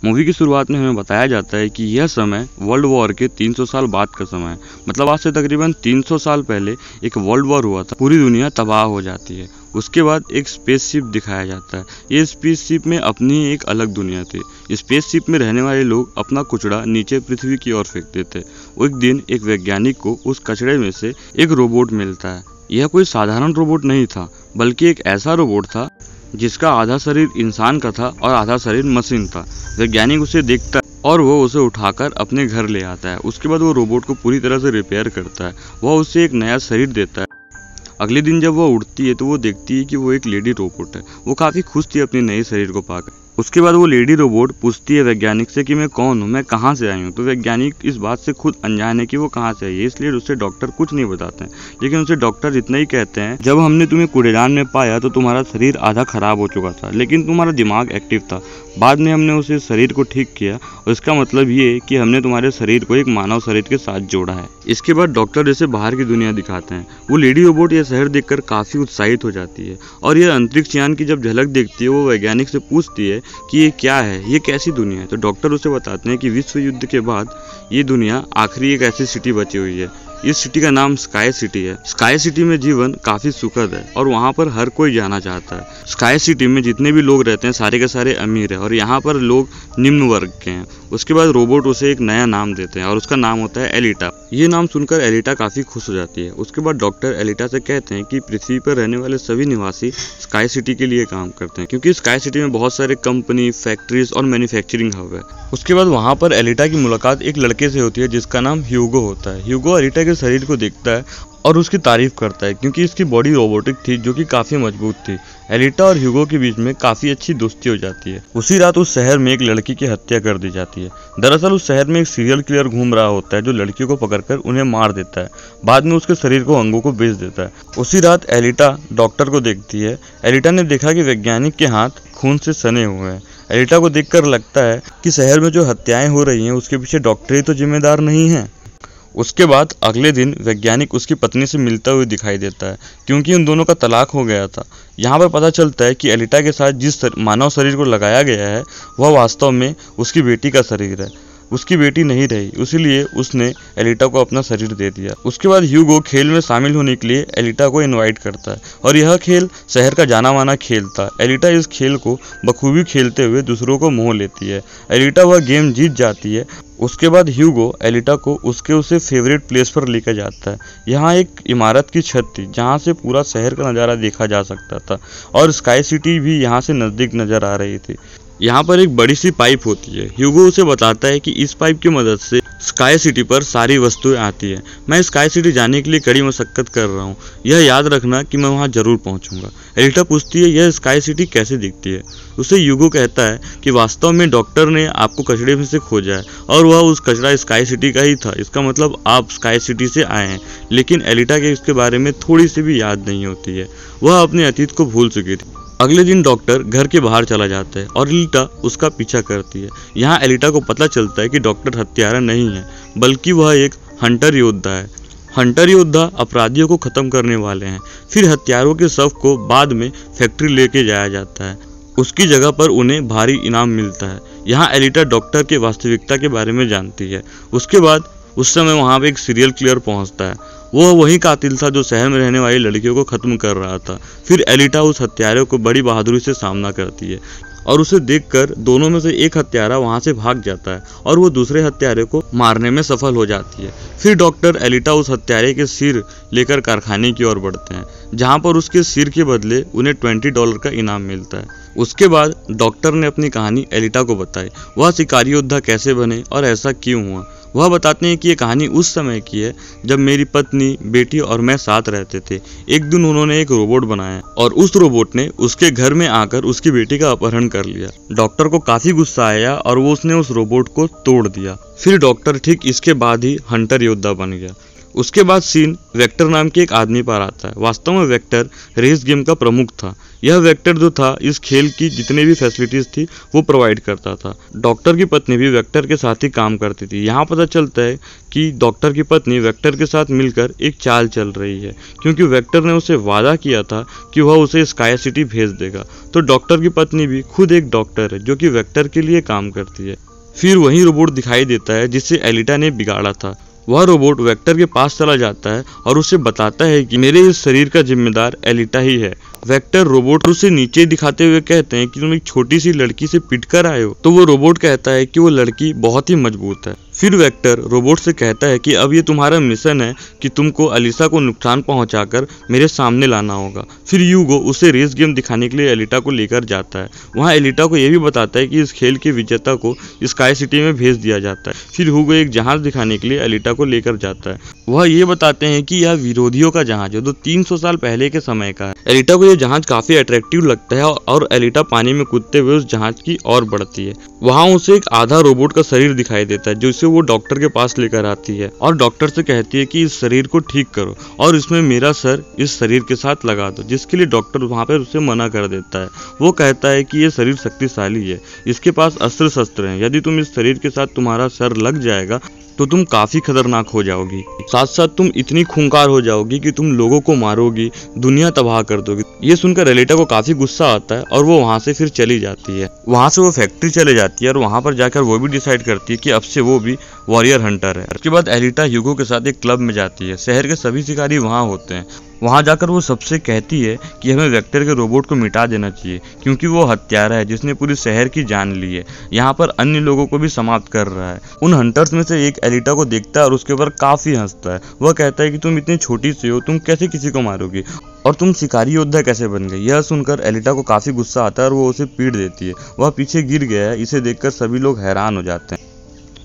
Movie की शुरुआत में हमें बताया जाता है कि यह समय वर्ल्ड वॉर के 300 साल बाद का समय है। मतलब आज से तकरीबन 300 साल पहले एक वर्ल्ड वॉर हुआ था, पूरी दुनिया तबाह हो जाती है। उसके बाद एक स्पेसशिप दिखाया जाता है। ये स्पेसशिप में अपनी एक अलग दुनिया थी। स्पेसशिप में रहने वाले लोग अपना कचरा नीचे पृथ्वी की ओर फेंकते थे। एक दिन एक वैज्ञानिक को उस कचरे में से एक रोबोट मिलता है। यह कोई साधारण रोबोट नहीं था, बल्कि एक ऐसा रोबोट था जिसका आधा शरीर इंसान का था और आधा शरीर मशीन था। वैज्ञानिक उसे देखता है और वो उसे उठाकर अपने घर ले आता है। उसके बाद वो रोबोट को पूरी तरह से रिपेयर करता है। वह उसे एक नया शरीर देता है। अगले दिन जब वह उठती है तो वो देखती है कि वो एक लेडी रोबोट है। वो काफ़ी खुश थी अपने नए शरीर को पाकर। उसके बाद वो लेडी रोबोट पूछती है वैज्ञानिक से कि मैं कौन हूँ, मैं कहाँ से आई हूँ। तो वैज्ञानिक इस बात से खुद अनजान है कि वो कहाँ से आई है, इसलिए उससे डॉक्टर कुछ नहीं बताते हैं। लेकिन उसे डॉक्टर इतना ही कहते हैं, जब हमने तुम्हें कूड़ेदान में पाया तो तुम्हारा शरीर आधा खराब हो चुका था, लेकिन तुम्हारा दिमाग एक्टिव था। बाद में हमने उसे शरीर को ठीक किया और इसका मतलब ये कि हमने तुम्हारे शरीर को एक मानव शरीर के साथ जोड़ा है। इसके बाद डॉक्टर जैसे बाहर की दुनिया दिखाते हैं। वो लेडी रोबोट यह शहर देखकर काफ़ी उत्साहित हो जाती है और यह अंतरिक्ष यान की जब झलक देखती है वो वैज्ञानिक से पूछती है कि ये क्या है, ये कैसी दुनिया है। तो डॉक्टर उसे बताते हैं कि विश्व युद्ध के बाद ये दुनिया आखिरी एक ऐसी सिटी बची हुई है। इस सिटी का नाम स्काई सिटी है। स्काई सिटी में जीवन काफ़ी सुखद है और वहाँ पर हर कोई जाना चाहता है। स्काई सिटी में जितने भी लोग रहते हैं सारे के सारे अमीर है और यहाँ पर लोग निम्न वर्ग के हैं। उसके बाद रोबोट उसे एक नया नाम देते हैं और उसका नाम होता है एलिटा। ये नाम सुनकर एलिटा काफ़ी खुश हो जाती है। उसके बाद डॉक्टर एलिटा से कहते हैं कि पृथ्वी पर रहने वाले सभी निवासी स्काई सिटी के लिए काम करते हैं, क्योंकि स्काई सिटी में बहुत सारे कंपनी, फैक्ट्रीज और मैन्युफैक्चरिंग हब है। उसके बाद वहाँ पर एलिटा की मुलाकात एक लड़के से होती है जिसका नाम ह्यूगो होता है। ह्यूगो एलिटा के शरीर को देखता है और उसकी तारीफ करता है क्योंकि इसकी बॉडी रोबोटिक थी जो कि काफ़ी मजबूत थी। एलिटा और ह्यूगो के बीच में काफ़ी अच्छी दोस्ती हो जाती है। उसी रात उस शहर में एक लड़की की हत्या कर दी जाती है। दरअसल उस शहर में एक सीरियल किलर घूम रहा होता है जो लड़कियों को पकड़कर उन्हें मार देता है। बाद में उसके शरीर को अंगों को बेच देता है। उसी रात एलिटा डॉक्टर को देखती है। एलिटा ने देखा कि वैज्ञानिक के हाथ खून से सने हुए हैं। एलिटा को देखकर लगता है कि शहर में जो हत्याएं हो रही हैं उसके पीछे डॉक्टर ही तो जिम्मेदार नहीं है। उसके बाद अगले दिन वैज्ञानिक उसकी पत्नी से मिलता हुआ दिखाई देता है क्योंकि उन दोनों का तलाक हो गया था। यहाँ पर पता चलता है कि एलिटा के साथ जिस मानव शरीर को लगाया गया है वह वास्तव में उसकी बेटी का शरीर है। उसकी बेटी नहीं रही, इसीलिए उसने एलिटा को अपना शरीर दे दिया। उसके बाद ह्यूगो खेल में शामिल होने के लिए एलिटा को इनवाइट करता है और यह खेल शहर का जाना माना खेल था। एलिटा इस खेल को बखूबी खेलते हुए दूसरों को मोह लेती है। एलिटा वह गेम जीत जाती है। उसके बाद ह्यूगो एलिटा को उसे फेवरेट प्लेस पर लेकर जाता है। यहाँ एक इमारत की छत थी जहाँ से पूरा शहर का नज़ारा देखा जा सकता था और स्काई सिटी भी यहाँ से नज़दीक नज़र आ रही थी। यहाँ पर एक बड़ी सी पाइप होती है। ह्यूगो उसे बताता है कि इस पाइप की मदद से स्काई सिटी पर सारी वस्तुएं आती हैं। मैं स्काई सिटी जाने के लिए कड़ी मशक्कत कर रहा हूँ, यह याद रखना कि मैं वहाँ ज़रूर पहुँचूंगा। एलिटा पूछती है यह स्काई सिटी कैसे दिखती है। उसे ह्यूगो कहता है कि वास्तव में डॉक्टर ने आपको कचरे में से खोजा है और वह उस कचरा स्काई सिटी का ही था। इसका मतलब आप स्काई सिटी से आए हैं। लेकिन एलिटा के इसके बारे में थोड़ी सी भी याद नहीं होती है। वह अपने अतीत को भूल चुकी थी। अगले दिन डॉक्टर घर के बाहर चला जाता है और एलिटा उसका पीछा करती है। यहाँ एलिटा को पता चलता है कि डॉक्टर हत्यारा नहीं है, बल्कि वह एक हंटर योद्धा है। हंटर योद्धा अपराधियों को ख़त्म करने वाले हैं। फिर हत्यारों के शव को बाद में फैक्ट्री लेके जाया जाता है। उसकी जगह पर उन्हें भारी इनाम मिलता है। यहाँ एलिटा डॉक्टर के वास्तविकता के बारे में जानती है। उसके बाद उस समय वहाँ पे एक सीरियल किलर पहुँचता है। वह वही कातिल था जो शहर में रहने वाली लड़कियों को ख़त्म कर रहा था। फिर एलिटा उस हत्यारे को बड़ी बहादुरी से सामना करती है और उसे देखकर दोनों में से एक हत्यारा वहां से भाग जाता है और वो दूसरे हत्यारे को मारने में सफल हो जाती है। फिर डॉक्टर एलिटा उस हत्यारे के सिर लेकर कारखाने की ओर बढ़ते हैं, जहां पर उसके सिर के बदले उन्हें $20 का इनाम मिलता है। उसके बाद डॉक्टर ने अपनी कहानी एलिटा को बताई, वह शिकारी योद्धा कैसे बने और ऐसा क्यों हुआ। वह बताते हैं कि ये कहानी उस समय की है जब मेरी पत्नी, बेटी और मैं साथ रहते थे। एक दिन उन्होंने एक रोबोट बनाया और उस रोबोट ने उसके घर में आकर उसकी बेटी का अपहरण कर लिया। डॉक्टर को काफ़ी गुस्सा आया और उसने उस रोबोट को तोड़ दिया। फिर डॉक्टर ठीक इसके बाद ही हंटर योद्धा बन गया। उसके बाद सीन वेक्टर नाम के एक आदमी पर आता है। वास्तव में वेक्टर रेस गेम का प्रमुख था। यह वेक्टर जो था इस खेल की जितने भी फैसिलिटीज थी वो प्रोवाइड करता था। डॉक्टर की पत्नी भी वेक्टर के साथ ही काम करती थी। यहाँ पता चलता है कि डॉक्टर की पत्नी वेक्टर के साथ मिलकर एक चाल चल रही है, क्योंकि वेक्टर ने उसे वादा किया था कि वह उसे स्काई सिटी भेज देगा। तो डॉक्टर की पत्नी भी खुद एक डॉक्टर है जो कि वेक्टर के लिए काम करती है। फिर वही रोबोट दिखाई देता है जिसे एलिटा ने बिगाड़ा था। वह रोबोट वेक्टर के पास चला जाता है और उसे बताता है कि मेरे इस शरीर का जिम्मेदार एलिटा ही है। वेक्टर रोबोट उसे नीचे दिखाते हुए कहते हैं कि तुम एक छोटी सी लड़की से पिटकर आए हो। तो वो रोबोट कहता है कि वो लड़की बहुत ही मजबूत है। फिर वेक्टर रोबोट से कहता है कि अब ये तुम्हारा मिशन है कि तुमको अलीसा को नुकसान पहुंचाकर मेरे सामने लाना होगा। फिर ह्यूगो उसे रेस गेम दिखाने के लिए एलिटा को लेकर जाता है। वहाँ एलिटा को यह भी बताता है कि इस खेल के विजेता को स्काई सिटी में भेज दिया जाता है। फिर ह्यूगो एक जहाज दिखाने के लिए एलिटा को लेकर जाता है। वह ये बताते हैं कि यह विरोधियों का जहाज है जो 300 साल पहले के समय का है। एलिटा को यह जहाज काफी अट्रैक्टिव लगता है और एलिटा पानी में कूदते हुए उस जहाज की ओर बढ़ती है। वहाँ उसे एक आधा रोबोट का शरीर दिखाई देता है जिसे वो डॉक्टर के पास लेकर आती है और डॉक्टर से कहती है कि इस शरीर को ठीक करो और इसमें मेरा सर इस शरीर के साथ लगा दो, जिसके लिए डॉक्टर वहाँ पर उसे मना कर देता है। वो कहता है कि ये शरीर शक्तिशाली है, इसके पास अस्त्र शस्त्र हैं, यदि तुम इस शरीर के साथ तुम्हारा सर लग जाएगा तो तुम काफी खतरनाक हो जाओगी, साथ साथ तुम इतनी खूंखार हो जाओगी कि तुम लोगों को मारोगी, दुनिया तबाह कर दोगी। ये सुनकर एलिटा को काफी गुस्सा आता है और वो वहाँ से फिर चली जाती है। वहाँ से वो फैक्ट्री चले जाती है और वहाँ पर जाकर वो भी डिसाइड करती है कि अब से वो भी वॉरियर हंटर है। उसके बाद एलिटा ह्यूगो के साथ एक क्लब में जाती है। शहर के सभी शिकारी वहाँ होते हैं। वहाँ जाकर वो सबसे कहती है कि हमें वेक्टर के रोबोट को मिटा देना चाहिए क्योंकि वो हत्यारा है जिसने पूरी शहर की जान ली है, यहाँ पर अन्य लोगों को भी समाप्त कर रहा है। उन हंटर्स में से एक एलिटा को देखता है और उसके ऊपर काफी हंसता है। वह कहता है कि तुम इतनी छोटी सी हो, तुम कैसे किसी को मारोगी और तुम शिकारी योद्धा कैसे बन गई। यह सुनकर एलिटा को काफी गुस्सा आता है और वो उसे पीट देती है। वह पीछे गिर गया है। इसे देखकर सभी लोग हैरान हो जाते हैं।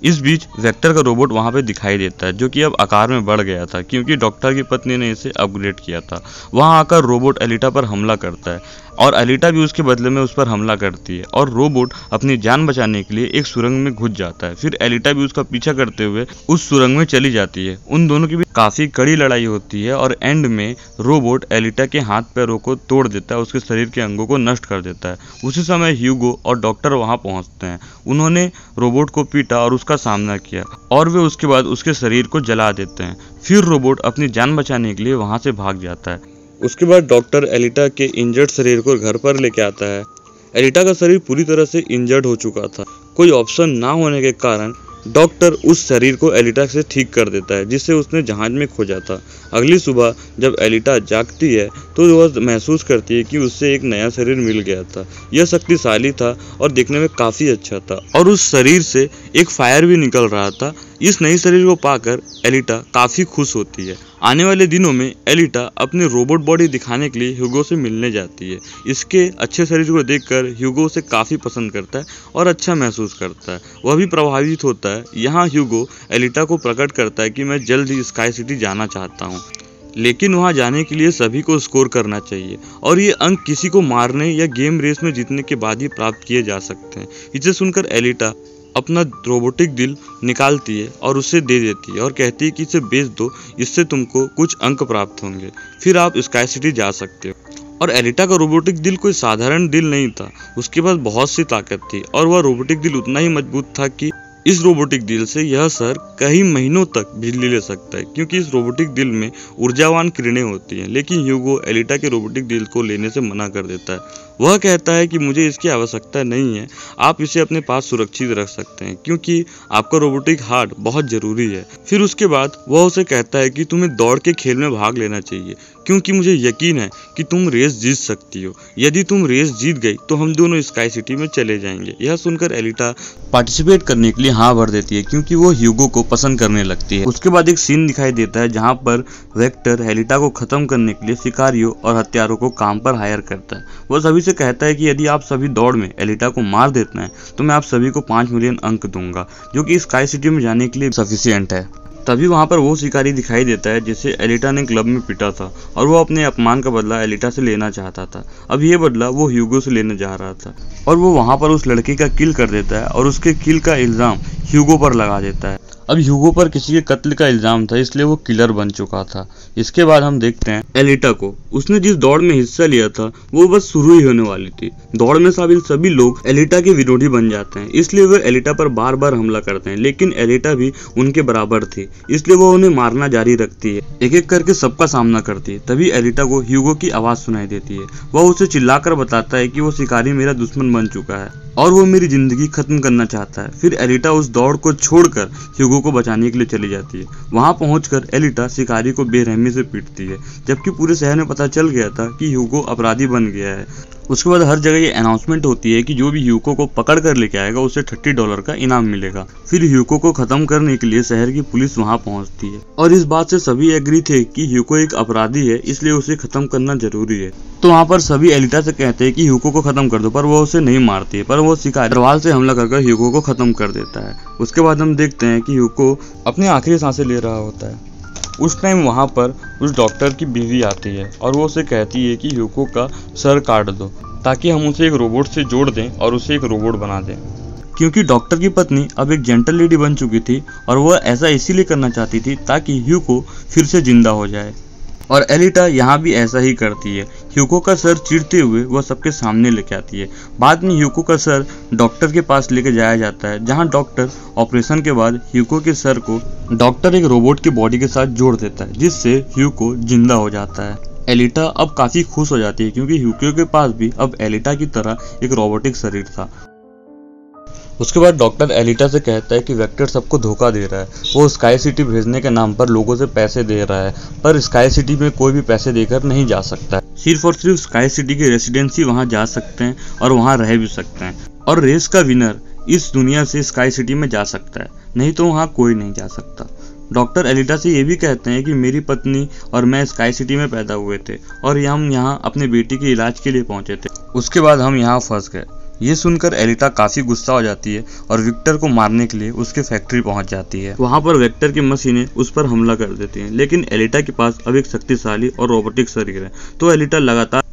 इस बीच वेक्टर का रोबोट वहाँ पे दिखाई देता है जो कि अब आकार में बढ़ गया था क्योंकि डॉक्टर की पत्नी ने इसे अपग्रेड किया था। वहाँ आकर रोबोट एलिटा पर हमला करता है और एलिटा भी उसके बदले में उस पर हमला करती है और रोबोट अपनी जान बचाने के लिए एक सुरंग में घुस जाता है। फिर एलिटा भी उसका पीछा करते हुए उस सुरंग में चली जाती है। उन दोनों की भी काफी कड़ी लड़ाई होती है और एंड में रोबोट एलिटा के हाथ पैरों को तोड़ देता है, उसके शरीर के अंगों को नष्ट कर देता है। उसी समय ह्यूगो और डॉक्टर वहाँ पहुँचते हैं। उन्होंने रोबोट को पीटा और उसका सामना किया और वे उसके बाद उसके शरीर को जला देते हैं। फिर रोबोट अपनी जान बचाने के लिए वहाँ से भाग जाता है। उसके बाद डॉक्टर एलिटा के इंजर्ड शरीर को घर पर लेके आता है। एलिटा का शरीर पूरी तरह से इंजर्ड हो चुका था। कोई ऑप्शन ना होने के कारण डॉक्टर उस शरीर को एलिटा से ठीक कर देता है जिसे उसने जहाज में खोजा था। अगली सुबह जब एलिटा जागती है तो वह महसूस करती है कि उससे एक नया शरीर मिल गया था। यह शक्तिशाली था और देखने में काफ़ी अच्छा था और उस शरीर से एक फायर भी निकल रहा था। इस नए शरीर को पाकर एलिटा काफ़ी खुश होती है। आने वाले दिनों में एलिटा अपनी रोबोट बॉडी दिखाने के लिए ह्यूगो से मिलने जाती है। इसके अच्छे शरीर को देखकर ह्यूगो उसे काफ़ी पसंद करता है और अच्छा महसूस करता है। वह भी प्रभावित होता है। यहाँ ह्यूगो एलिटा को प्रकट करता है कि मैं जल्द ही स्काई सिटी जाना चाहता हूँ, लेकिन वहां जाने के लिए सभी को स्कोर करना चाहिए और ये अंक किसी को मारने या गेम रेस में जीतने के बाद ही प्राप्त किए जा सकते हैं। इसे सुनकर एलिटा अपना रोबोटिक दिल निकालती है और उसे दे देती है और कहती है कि इसे बेच दो, इससे तुमको कुछ अंक प्राप्त होंगे, फिर आप स्काई सिटी जा सकते हो। और एलिटा का रोबोटिक दिल कोई साधारण दिल नहीं था, उसके पास बहुत सी ताकत थी और वह रोबोटिक दिल उतना ही मजबूत था कि इस रोबोटिक दिल से यह सर कई महीनों तक बिजली ले सकता है क्योंकि इस रोबोटिक दिल में ऊर्जावान किरणें होती हैं। लेकिन ह्यूगो एलिटा के रोबोटिक दिल को लेने से मना कर देता है। वह कहता है कि मुझे इसकी आवश्यकता नहीं है, आप इसे अपने पास सुरक्षित रख सकते हैं क्योंकि आपका रोबोटिक हार्ट बहुत जरूरी है। फिर उसके बाद वह उसे कहता है कि तुम्हें दौड़ के खेल में भाग लेना चाहिए क्योंकि मुझे यकीन है कि तुम रेस जीत सकती हो। यदि तुम रेस जीत गई तो हम दोनों स्काई सिटी में चले जाएंगे। यह सुनकर एलिटा पार्टिसिपेट करने के लिए हाँ भर देती है क्योंकि वो ह्यूगो को पसंद करने लगती है। उसके बाद एक सीन दिखाई देता है जहाँ पर वेक्टर एलिटा को खत्म करने के लिए शिकारियों और हत्यारों को काम पर हायर करता है। वह सभी से कहता है कि यदि आप सभी दौड़ में एलिटा को मार देते हैं तो मैं आप सभी को 5 मिलियन अंक दूंगा जो कि स्काई सिटी में जाने के लिए सफिशिएंट है। तभी वहाँ पर वो शिकारी दिखाई देता है जिसे एलिटा ने क्लब में पीटा था और वो अपने अपमान का बदला एलिटा से लेना चाहता था। अब ये बदला वो ह्यूगो से लेने जा रहा था और वो वहाँ पर उस लड़के का किल कर देता है और उसके किल का इल्ज़ाम ह्यूगो पर लगा देता है। अब ह्यूगो पर किसी के कत्ल का इल्जाम था, इसलिए वो किलर बन चुका था। इसके बाद हम देखते हैं एलिटा को। उसने जिस दौड़ में हिस्सा लिया था वो बस शुरू ही होने वाली थी। दौड़ में शामिल सभी लोग एलिटा के विरोधी बन जाते हैं, इसलिए वे एलिटा पर बार बार हमला करते हैं, लेकिन एलिटा भी उनके बराबर थी, इसलिए वो उन्हें मारना जारी रखती है। एक एक करके सबका सामना करती है। तभी एलिटा को ह्यूगो की आवाज सुनाई देती है। वह उसे चिल्लाकर बताता है कि वो शिकारी मेरा दुश्मन बन चुका है और वो मेरी जिंदगी खत्म करना चाहता है। फिर एलिटा उस दौड़ को छोड़कर ह्यूगो को बचाने के लिए चली जाती है। वहां पहुंचकर एलिटा शिकारी को बेरहमी से पीटती है, जबकि पूरे शहर में पता चल गया था कि ह्यूगो अपराधी बन गया है। उसके बाद हर जगह ये अनाउंसमेंट होती है कि जो भी ह्यूगो को पकड़ कर लेके आएगा उसे $30 का इनाम मिलेगा। फिर ह्यूगो को खत्म करने के लिए शहर की पुलिस वहां पहुंचती है और इस बात से सभी एग्री थे कि ह्यूगो एक अपराधी है, इसलिए उसे खत्म करना जरूरी है। तो वहाँ पर सभी एलिटा से कहते हैं कि ह्यूगो को खत्म कर दो, पर वो उसे नहीं मारती है, पर वो शिकारी तलवार से हमला कर ह्यूगो को खत्म कर देता है। उसके बाद हम देखते हैं कि ह्यूगो अपनी आखिरी सांसें ले रहा होता है। उस टाइम वहाँ पर उस डॉक्टर की बीवी आती है और वो उसे कहती है कि ह्यूगो का सर काट दो ताकि हम उसे एक रोबोट से जोड़ दें और उसे एक रोबोट बना दें, क्योंकि डॉक्टर की पत्नी अब एक जेंटल लेडी बन चुकी थी और वह ऐसा इसीलिए करना चाहती थी ताकि ह्यूगो फिर से जिंदा हो जाए। और एलिटा यहाँ भी ऐसा ही करती है। ह्यूगो का सर चीरते हुए वह सबके सामने लेके आती है। बाद में ह्यूगो का सर डॉक्टर के पास लेके जाया जाता है, जहाँ डॉक्टर ऑपरेशन के बाद ह्यूगो के सर को डॉक्टर एक रोबोट की बॉडी के साथ जोड़ देता है, जिससे ह्यूगो जिंदा हो जाता है। एलिटा अब काफी खुश हो जाती है क्योंकि ह्यूगो के पास भी अब एलिटा की तरह एक रोबोटिक शरीर था। उसके बाद डॉक्टर एलिटा से कहता है कि वेक्टर सबको धोखा दे रहा है। वो स्काई सिटी भेजने के नाम पर लोगों से पैसे दे रहा है, पर स्काई सिटी में कोई भी पैसे देकर नहीं जा सकता है। सिर्फ और सिर्फ स्काई सिटी के रेसिडेंसी वहां जा सकते हैं और वहां रह भी सकते हैं, और रेस का विनर इस दुनिया से स्काई सिटी में जा सकता है, नहीं तो वहां कोई नहीं जा सकता। डॉक्टर एलिटा से ये भी कहते हैं कि मेरी पत्नी और मैं स्काई सिटी में पैदा हुए थे और हम यहाँ अपने बेटी के इलाज के लिए पहुंचे थे। उसके बाद हम यहाँ फंस गए। ये सुनकर एलिटा काफी गुस्सा हो जाती है और विक्टर को मारने के लिए उसके फैक्ट्री पहुंच जाती है। वहां पर वेक्टर की मशीनें उस पर हमला कर देती हैं, लेकिन एलिटा के पास अब एक शक्तिशाली और रोबोटिक शरीर है, तो एलिटा लगातार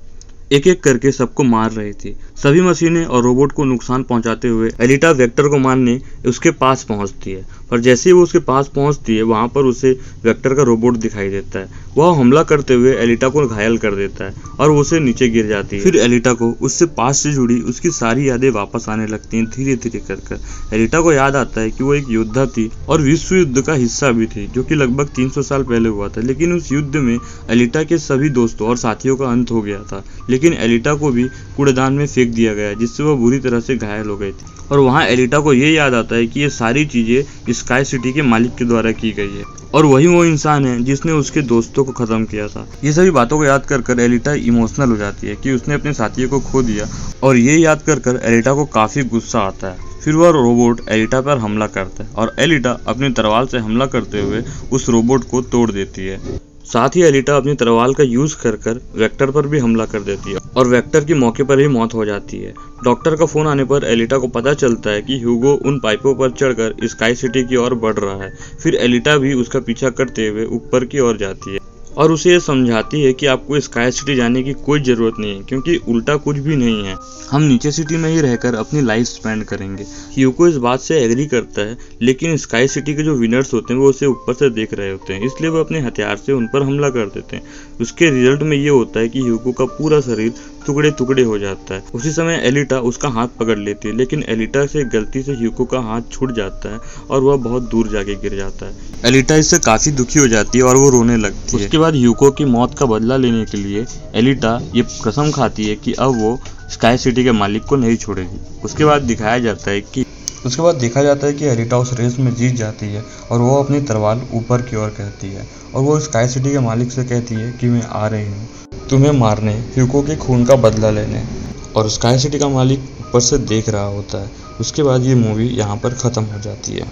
एक एक करके सबको मार रही थी। सभी मशीनें और रोबोट को नुकसान पहुंचाते हुए एलिटा वेक्टर को मारने उसके पास पहुंचती है, पर जैसे ही वो उसके पास पहुंचती है वहां पर उसे वेक्टर का रोबोट दिखाई देता है। वह हमला करते हुए एलिटा को घायल कर देता है और वो उसे नीचे गिर जाती है। फिर एलिटा को उससे पास से जुड़ी उसकी सारी यादें वापस आने लगती हैं धीरे धीरे कर। एलिटा को याद आता है कि वो एक योद्धा थी और विश्व युद्ध का हिस्सा भी थी, जो कि लगभग 300 साल पहले हुआ था, लेकिन उस युद्ध में एलिटा के सभी दोस्तों और साथियों का अंत हो गया था, लेकिन एलिटा को भी कूड़ेदान में फेंक दिया गया, जिससे वह बुरी तरह से घायल हो गई थी। और वहाँ एलिटा को ये याद आता है कि ये सारी चीजें स्काई सिटी के मालिक के द्वारा की गई है और वही वो इंसान है जिसने उसके दोस्तों को खत्म किया था। ये सभी बातों को याद कर एलिटा इमोशनल हो जाती है कि उसने अपने साथियों को खो दिया, और ये याद कर एलिटा को काफी गुस्सा आता है। फिर वह रोबोट एलिटा पर हमला करता है और एलिटा अपनी तलवार से हमला करते हुए उस रोबोट को तोड़ देती है। साथ ही एलिटा अपनी तलवार का यूज कर वेक्टर पर भी हमला कर देती है और वेक्टर की मौके पर ही मौत हो जाती है। डॉक्टर का फोन आने पर एलिटा को पता चलता है कि ह्यूगो उन पाइपों पर चढ़कर स्काई सिटी की ओर बढ़ रहा है। फिर एलिटा भी उसका पीछा करते हुए ऊपर की ओर जाती है और उसे ये समझाती है कि आपको स्काई सिटी जाने की कोई ज़रूरत नहीं है, क्योंकि उल्टा कुछ भी नहीं है, हम नीचे सिटी में ही रहकर अपनी लाइफ स्पेंड करेंगे। ह्यूगो इस बात से एग्री करता है, लेकिन स्काई सिटी के जो विनर्स होते हैं वो उसे ऊपर से देख रहे होते हैं, इसलिए वो अपने हथियार से उन पर हमला कर देते हैं। उसके रिजल्ट में ये होता है कि ह्यूगो का पूरा शरीर टुकड़े टुकड़े हो जाता है। उसी समय एलिटा उसका हाथ पकड़ लेती है, लेकिन एलिटा से गलती से ह्यूगो का हाथ छूट जाता है और वह बहुत दूर जाके गिर जाता है। एलिटा इससे काफी दुखी हो जाती है और वो रोने लगती है। उसके बाद ह्यूगो की मौत का बदला लेने के लिए एलिटा ये कसम खाती है कि अब वो स्काई सिटी के मालिक को नहीं छोड़ेगी। उसके बाद देखा जाता है कि एलिटा उस रेस में जीत जाती है और वो अपनी तलवार ऊपर की ओर कहती है और वो स्काई सिटी के मालिक से कहती है कि मैं आ रही हूँ तुम्हें मारने, ह्यूगो के खून का बदला लेने। और स्काई सिटी का मालिक ऊपर से देख रहा होता है। उसके बाद ये मूवी यहाँ पर ख़त्म हो जाती है।